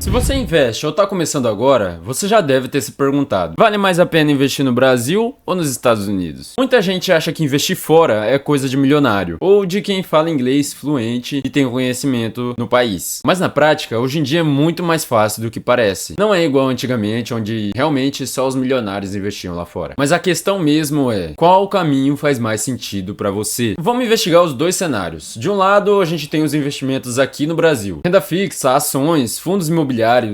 Se você investe ou está começando agora, você já deve ter se perguntado: vale mais a pena investir no Brasil ou nos Estados Unidos? Muita gente acha que investir fora é coisa de milionário, ou de quem fala inglês fluente e tem conhecimento no país. Mas na prática, hoje em dia é muito mais fácil do que parece. Não é igual antigamente, onde realmente só os milionários investiam lá fora. Mas a questão mesmo é: qual caminho faz mais sentido para você? Vamos investigar os dois cenários. De um lado, a gente tem os investimentos aqui no Brasil: renda fixa, ações, fundos imobiliários,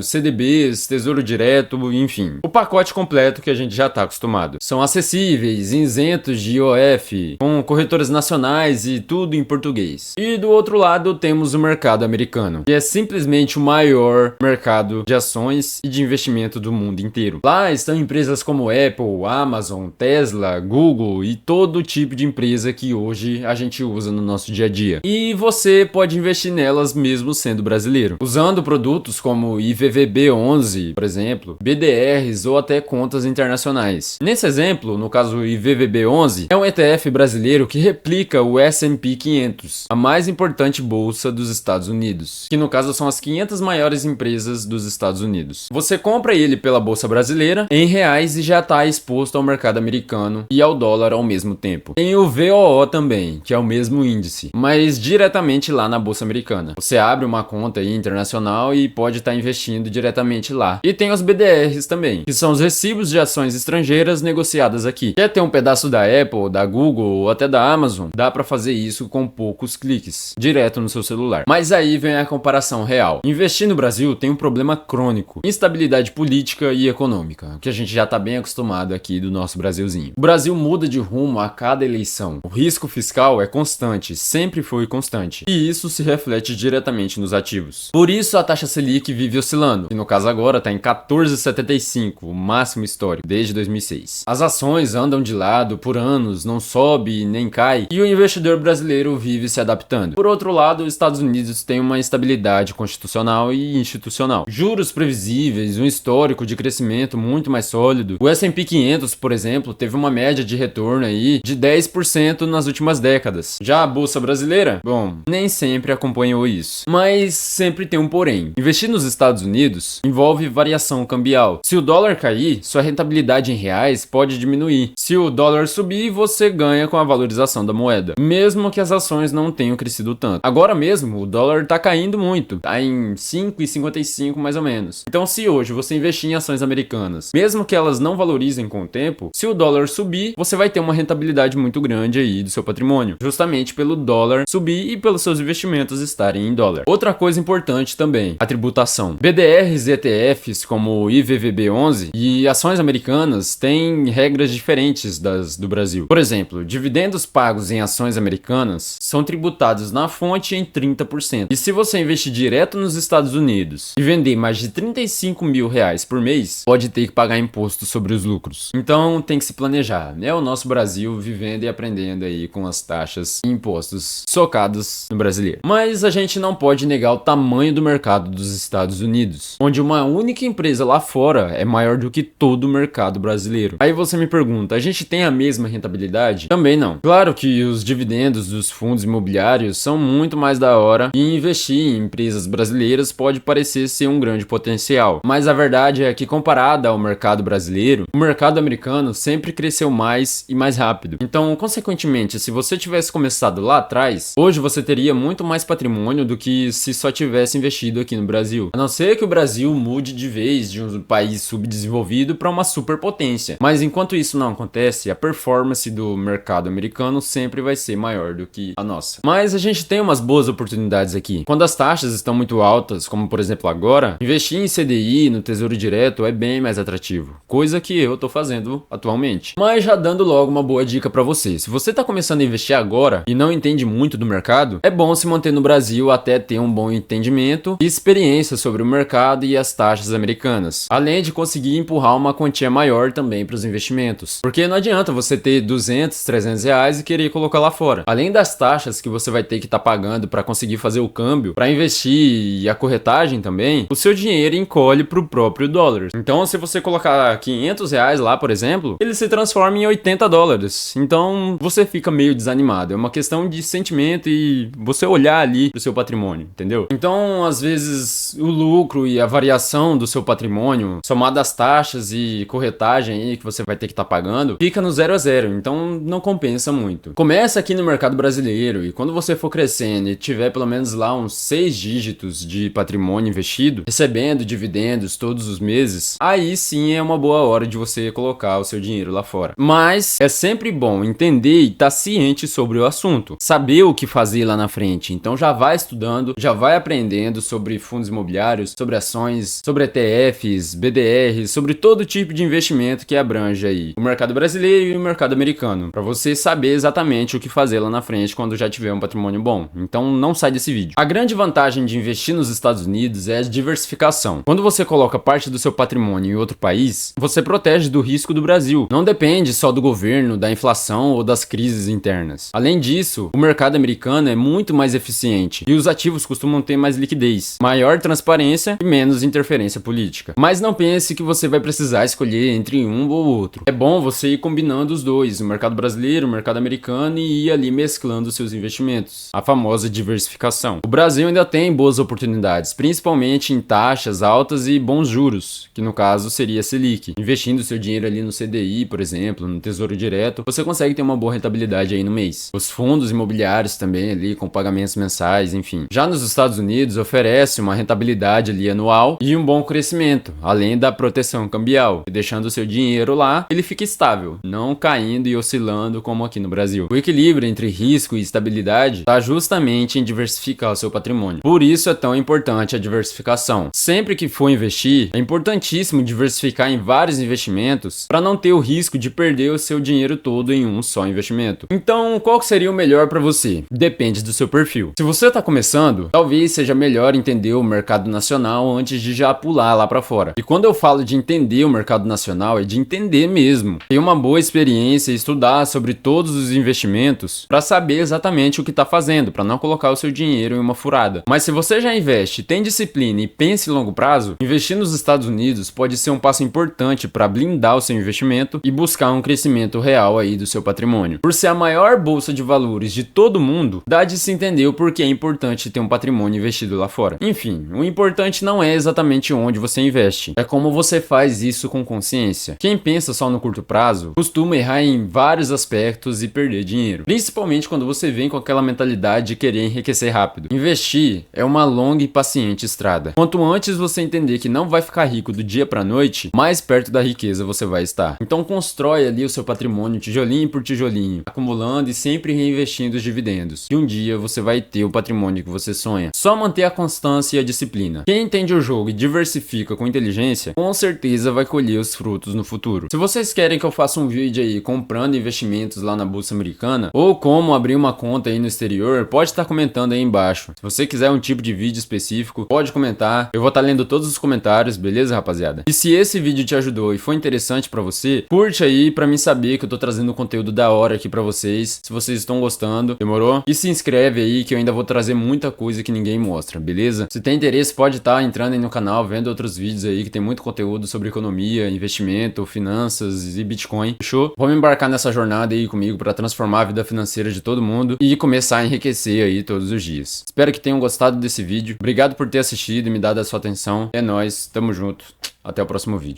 CDBs, Tesouro Direto, enfim. O pacote completo que a gente já está acostumado. São acessíveis, isentos de IOF, com corretoras nacionais e tudo em português. E do outro lado temos o mercado americano, que é simplesmente o maior mercado de ações e de investimento do mundo inteiro. Lá estão empresas como Apple, Amazon, Tesla, Google e todo tipo de empresa que hoje a gente usa no nosso dia a dia. E você pode investir nelas mesmo sendo brasileiro, usando produtos como IVVB11, por exemplo, BDRs ou até contas internacionais. Nesse exemplo, no caso IVVB11, é um ETF brasileiro que replica o S&P 500, a mais importante bolsa dos Estados Unidos, que no caso são as 500 maiores empresas dos Estados Unidos. Você compra ele pela bolsa brasileira em reais e já está exposto ao mercado americano e ao dólar ao mesmo tempo. Tem o VOO também, que é o mesmo índice, mas diretamente lá na bolsa americana. Você abre uma conta aí internacional e pode estar investindo diretamente lá. E tem os BDRs também, que são os recibos de ações estrangeiras negociadas aqui. Quer ter um pedaço da Apple, da Google ou até da Amazon? Dá para fazer isso com poucos cliques, direto no seu celular. Mas aí vem a comparação real. Investir no Brasil tem um problema crônico: instabilidade política e econômica, que a gente já tá bem acostumado aqui do nosso Brasilzinho. O Brasil muda de rumo a cada eleição. O risco fiscal é constante, sempre foi constante. E isso se reflete diretamente nos ativos. Por isso a taxa Selic vive oscilando, que no caso agora está em 14,75, o máximo histórico desde 2006. As ações andam de lado por anos, não sobe nem cai, e o investidor brasileiro vive se adaptando. Por outro lado, os Estados Unidos têm uma estabilidade constitucional e institucional, juros previsíveis, um histórico de crescimento muito mais sólido. O S&P 500, por exemplo, teve uma média de retorno aí de 10% nas últimas décadas. Já a bolsa brasileira, bom, nem sempre acompanhou isso, mas sempre tem um porém. Investir nos Estados Unidos envolve variação cambial. Se o dólar cair, sua rentabilidade em reais pode diminuir. Se o dólar subir, você ganha com a valorização da moeda, mesmo que as ações não tenham crescido tanto. Agora mesmo, o dólar está caindo muito, está em 5,55 mais ou menos. Então, se hoje você investir em ações americanas, mesmo que elas não valorizem com o tempo, se o dólar subir, você vai ter uma rentabilidade muito grande aí do seu patrimônio, justamente pelo dólar subir e pelos seus investimentos estarem em dólar. Outra coisa importante também: a tributação. BDRs e ETFs como o IVVB11 e ações americanas têm regras diferentes das do Brasil. Por exemplo, dividendos pagos em ações americanas são tributados na fonte em 30%. E se você investir direto nos Estados Unidos e vender mais de 35 mil reais por mês, pode ter que pagar imposto sobre os lucros. Então tem que se planejar. É o nosso Brasil vivendo e aprendendo aí com as taxas e impostos socados no brasileiro. Mas a gente não pode negar o tamanho do mercado dos Estados Unidos, onde uma única empresa lá fora é maior do que todo o mercado brasileiro. Aí você me pergunta: a gente tem a mesma rentabilidade? Também não. Claro que os dividendos dos fundos imobiliários são muito mais da hora e investir em empresas brasileiras pode parecer ser um grande potencial, mas a verdade é que, comparada ao mercado brasileiro, o mercado americano sempre cresceu mais e mais rápido. Então, consequentemente, se você tivesse começado lá atrás, hoje você teria muito mais patrimônio do que se só tivesse investido aqui no Brasil. A não ser que o Brasil mude de vez de um país subdesenvolvido para uma superpotência. Mas enquanto isso não acontece, a performance do mercado americano sempre vai ser maior do que a nossa. Mas a gente tem umas boas oportunidades aqui. Quando as taxas estão muito altas, como por exemplo agora, investir em CDI, no Tesouro Direto, é bem mais atrativo. Coisa que eu tô fazendo atualmente. Mas já dando logo uma boa dica para você: se você tá começando a investir agora e não entende muito do mercado, é bom se manter no Brasil até ter um bom entendimento e experiência sobre o mercado e as taxas americanas, além de conseguir empurrar uma quantia maior também para os investimentos, porque não adianta você ter 200, 300 reais e querer colocar lá fora. Além das taxas que você vai ter que estar pagando para conseguir fazer o câmbio, para investir e a corretagem também, o seu dinheiro encolhe para o próprio dólar. Então, se você colocar 500 reais lá, por exemplo, ele se transforma em 80 dólares. Então, você fica meio desanimado. É uma questão de sentimento e você olhar ali pro seu patrimônio, entendeu? Então, às vezes, o lucro e a variação do seu patrimônio, somado às taxas e corretagem aí que você vai ter que estar pagando, fica no 0 a 0, então não compensa muito. Começa aqui no mercado brasileiro e quando você for crescendo e tiver pelo menos lá uns 6 dígitos de patrimônio investido, recebendo dividendos todos os meses, aí sim é uma boa hora de você colocar o seu dinheiro lá fora. Mas é sempre bom entender e estar ciente sobre o assunto, saber o que fazer lá na frente. Então já vai estudando, já vai aprendendo sobre fundos imobiliários, sobre ações, sobre ETFs, BDRs, sobre todo tipo de investimento que abrange aí o mercado brasileiro e o mercado americano, para você saber exatamente o que fazer lá na frente quando já tiver um patrimônio bom. Então não sai desse vídeo. A grande vantagem de investir nos Estados Unidos é a diversificação. Quando você coloca parte do seu patrimônio em outro país, você protege do risco do Brasil. Não depende só do governo, da inflação ou das crises internas. Além disso, o mercado americano é muito mais eficiente e os ativos costumam ter mais liquidez, maior transparência e menos interferência política. Mas não pense que você vai precisar escolher entre um ou outro. É bom você ir combinando os dois, o mercado brasileiro, o mercado americano, e ir ali mesclando seus investimentos. A famosa diversificação. O Brasil ainda tem boas oportunidades, principalmente em taxas altas e bons juros, que no caso seria Selic. Investindo seu dinheiro ali no CDI, por exemplo, no Tesouro Direto, você consegue ter uma boa rentabilidade aí no mês. Os fundos imobiliários também ali, com pagamentos mensais, enfim. Já nos Estados Unidos, oferece uma rentabilidade ali anual e um bom crescimento, além da proteção cambial, e deixando o seu dinheiro lá, ele fica estável, não caindo e oscilando como aqui no Brasil. O equilíbrio entre risco e estabilidade está justamente em diversificar o seu patrimônio. Por isso é tão importante a diversificação. Sempre que for investir, é importantíssimo diversificar em vários investimentos para não ter o risco de perder o seu dinheiro todo em um só investimento. Então, qual que seria o melhor para você? Depende do seu perfil. Se você está começando, talvez seja melhor entender o mercado nacional antes de já pular lá para fora. E quando eu falo de entender o mercado nacional, é de entender mesmo. Ter uma boa experiência e estudar sobre todos os investimentos para saber exatamente o que está fazendo, para não colocar o seu dinheiro em uma furada. Mas se você já investe, tem disciplina e pensa em longo prazo, investir nos Estados Unidos pode ser um passo importante para blindar o seu investimento e buscar um crescimento real aí do seu patrimônio. Por ser a maior bolsa de valores de todo mundo, dá de se entender o porquê é importante ter um patrimônio investido lá fora. Enfim, o importante não é exatamente onde você investe, é como você faz isso com consciência. Quem pensa só no curto prazo costuma errar em vários aspectos e perder dinheiro, principalmente quando você vem com aquela mentalidade de querer enriquecer rápido. Investir é uma longa e paciente estrada. Quanto antes você entender que não vai ficar rico do dia para noite, mais perto da riqueza você vai estar. Então constrói ali o seu patrimônio tijolinho por tijolinho, acumulando e sempre reinvestindo os dividendos. E um dia você vai ter o patrimônio que você sonha. Só manter a constância e a disciplina. Quem entende o jogo e diversifica com inteligência, com certeza vai colher os frutos no futuro. Se vocês querem que eu faça um vídeo aí comprando investimentos lá na Bolsa Americana, ou como abrir uma conta aí no exterior, pode estar comentando aí embaixo. Se você quiser um tipo de vídeo específico, pode comentar. Eu vou estar lendo todos os comentários, beleza, rapaziada? E se esse vídeo te ajudou e foi interessante pra você, curte aí pra mim saber que eu tô trazendo conteúdo da hora aqui pra vocês. Se vocês estão gostando, demorou? E se inscreve aí que eu ainda vou trazer muita coisa que ninguém mostra, beleza? Se tem interesse, pode estar entrando aí no canal, vendo outros vídeos aí que tem muito conteúdo sobre economia, investimento, finanças e Bitcoin. Fechou? Vamos embarcar nessa jornada aí comigo pra transformar a vida financeira de todo mundo e começar a enriquecer aí todos os dias. Espero que tenham gostado desse vídeo. Obrigado por ter assistido e me dado a sua atenção. É nóis, tamo junto. Até o próximo vídeo.